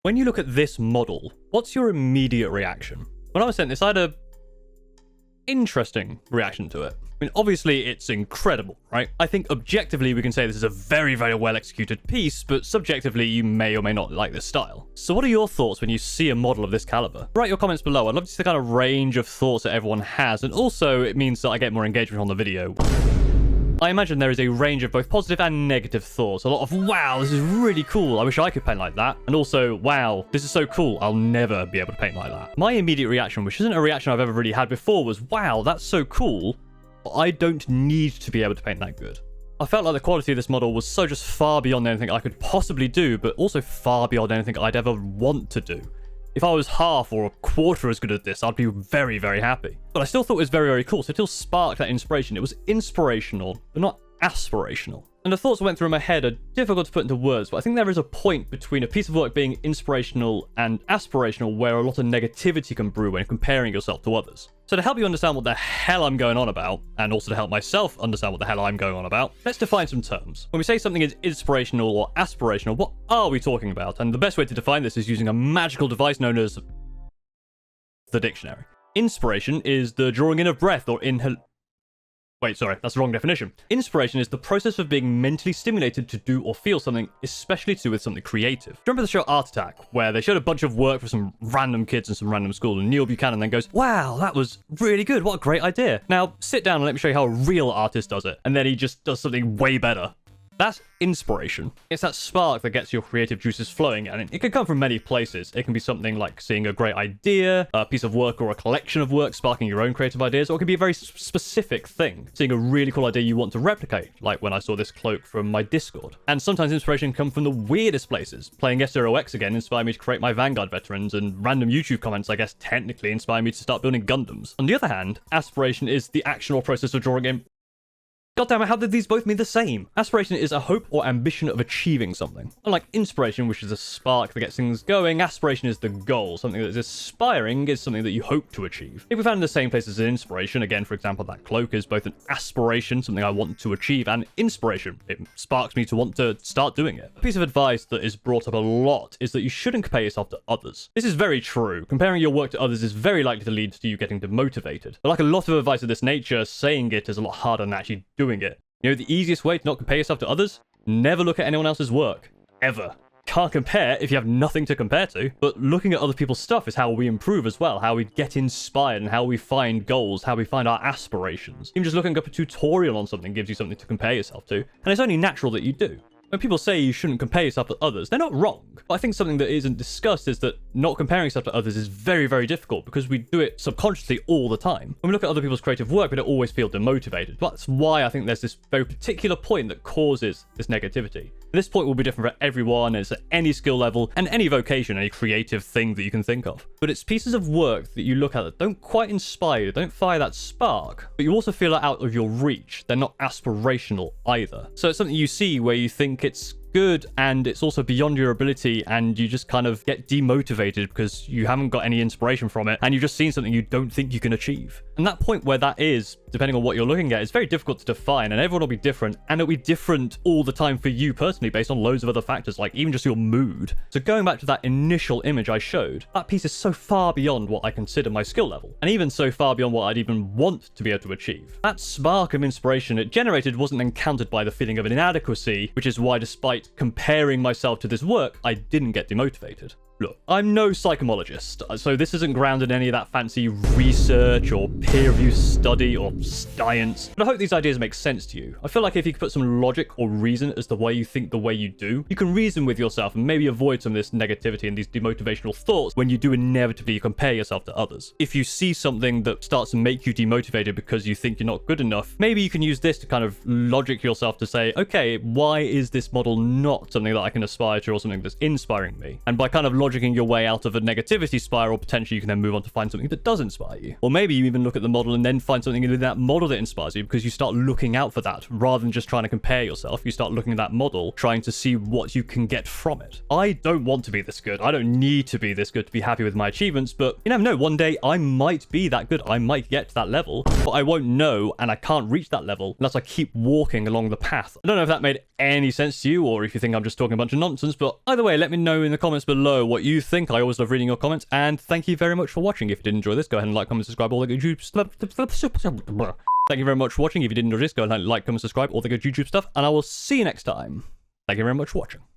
When you look at this model, what's your immediate reaction? When I was sent this, I had a interesting reaction to it. I mean, obviously, it's incredible, right? I think objectively, we can say this is a very, very well executed piece, but subjectively, you may or may not like this style. So what are your thoughts when you see a model of this caliber? Write your comments below. I'd love to see the kind of range of thoughts that everyone has, and also it means that I get more engagement on the video. I imagine there is a range of both positive and negative thoughts. A lot of, wow, this is really cool. I wish I could paint like that. And also, wow, this is so cool. I'll never be able to paint like that. My immediate reaction, which isn't a reaction I've ever really had before, was, wow, that's so cool. But I don't need to be able to paint that good. I felt like the quality of this model was so just far beyond anything I could possibly do, but also far beyond anything I'd ever want to do. If I was half or a quarter as good at this, I'd be very, very happy. But I still thought it was very, very cool, so it still sparked that inspiration. It was inspirational, but not aspirational. And the thoughts that went through my head are difficult to put into words, but I think there is a point between a piece of work being inspirational and aspirational where a lot of negativity can brew when comparing yourself to others. So to help you understand what the hell I'm going on about, and also to help myself understand what the hell I'm going on about, let's define some terms. When we say something is inspirational or aspirational, what are we talking about? And the best way to define this is using a magical device known as the dictionary. Inspiration is the drawing in of breath or Wait, sorry, that's the wrong definition. Inspiration is the process of being mentally stimulated to do or feel something, especially to do with something creative. Do you remember the show Art Attack, where they showed a bunch of work for some random kids in some random school, and Neil Buchanan then goes, wow, that was really good, what a great idea. Now, sit down and let me show you how a real artist does it. And then he just does something way better. That's inspiration. It's that spark that gets your creative juices flowing, and it can come from many places. It can be something like seeing a great idea, a piece of work or a collection of work sparking your own creative ideas, or it can be a very specific thing, seeing a really cool idea you want to replicate, like when I saw this cloak from my Discord. And sometimes inspiration comes from the weirdest places. Playing SROX again inspired me to create my Vanguard veterans, and random YouTube comments, I guess, technically inspired me to start building Gundams. On the other hand, aspiration is the action or process of drawing in. God damn it, how did these both mean the same? Aspiration is a hope or ambition of achieving something. Unlike inspiration, which is a spark that gets things going, aspiration is the goal. Something that is aspiring is something that you hope to achieve. If we found in the same place as an inspiration, again, for example, that cloak is both an aspiration, something I want to achieve, and inspiration. It sparks me to want to start doing it. A piece of advice that is brought up a lot is that you shouldn't compare yourself to others. This is very true. Comparing your work to others is very likely to lead to you getting demotivated. But like a lot of advice of this nature, saying it is a lot harder than actually doing it. You know, the easiest way to not compare yourself to others? Never look at anyone else's work. Ever. Can't compare if you have nothing to compare to. But looking at other people's stuff is how we improve as well, how we get inspired and how we find goals, how we find our aspirations. Even just looking up a tutorial on something gives you something to compare yourself to, and it's only natural that you do. When people say you shouldn't compare yourself to others, they're not wrong. But I think something that isn't discussed is that not comparing yourself to others is very, very difficult because we do it subconsciously all the time. When we look at other people's creative work, we don't always feel demotivated. That's why I think there's this very particular point that causes this negativity. This point will be different for everyone, and it's at any skill level and any vocation, any creative thing that you can think of. But it's pieces of work that you look at that don't quite inspire you, don't fire that spark, but you also feel it out of your reach. They're not aspirational either. So it's something you see where you think it's good and it's also beyond your ability, and you just kind of get demotivated because you haven't got any inspiration from it and you've just seen something you don't think you can achieve. And that point where that is, depending on what you're looking at, is very difficult to define, and everyone will be different, and it'll be different all the time for you personally based on loads of other factors, like even just your mood. So going back to that initial image I showed, that piece is so far beyond what I consider my skill level, and even so far beyond what I'd even want to be able to achieve. That spark of inspiration it generated wasn't then countered by the feeling of an inadequacy, which is why despite comparing myself to this work, I didn't get demotivated. Look, I'm no psychologist, so this isn't grounded in any of that fancy research or peer-reviewed study or science, but I hope these ideas make sense to you. I feel like if you could put some logic or reason as to why you think the way you do, you can reason with yourself and maybe avoid some of this negativity and these demotivational thoughts when you do inevitably compare yourself to others. If you see something that starts to make you demotivated because you think you're not good enough, maybe you can use this to kind of logic yourself to say, okay, why is this model not something that I can aspire to or something that's inspiring me? And by kind of logicking your way out of a negativity spiral, potentially you can then move on to find something that does inspire you. Or maybe you even look at the model and then find something in that model that inspires you, because you start looking out for that rather than just trying to compare yourself. You start looking at that model, trying to see what you can get from it. I don't want to be this good. I don't need to be this good to be happy with my achievements, but you never know, one day I might be that good. I might get to that level, but I won't know, and I can't reach that level unless I keep walking along the path. I don't know if that made any sense to you, or if you think I'm just talking a bunch of nonsense, but either way, let me know in the comments below what what you think. I always love reading your comments, and thank you very much for watching. If you did enjoy this, go ahead and like, comment, subscribe, all the good YouTube stuff. Thank you very much for watching. If you did enjoy this, go ahead and like, comment, subscribe, all the good YouTube stuff, and I will see you next time. Thank you very much for watching.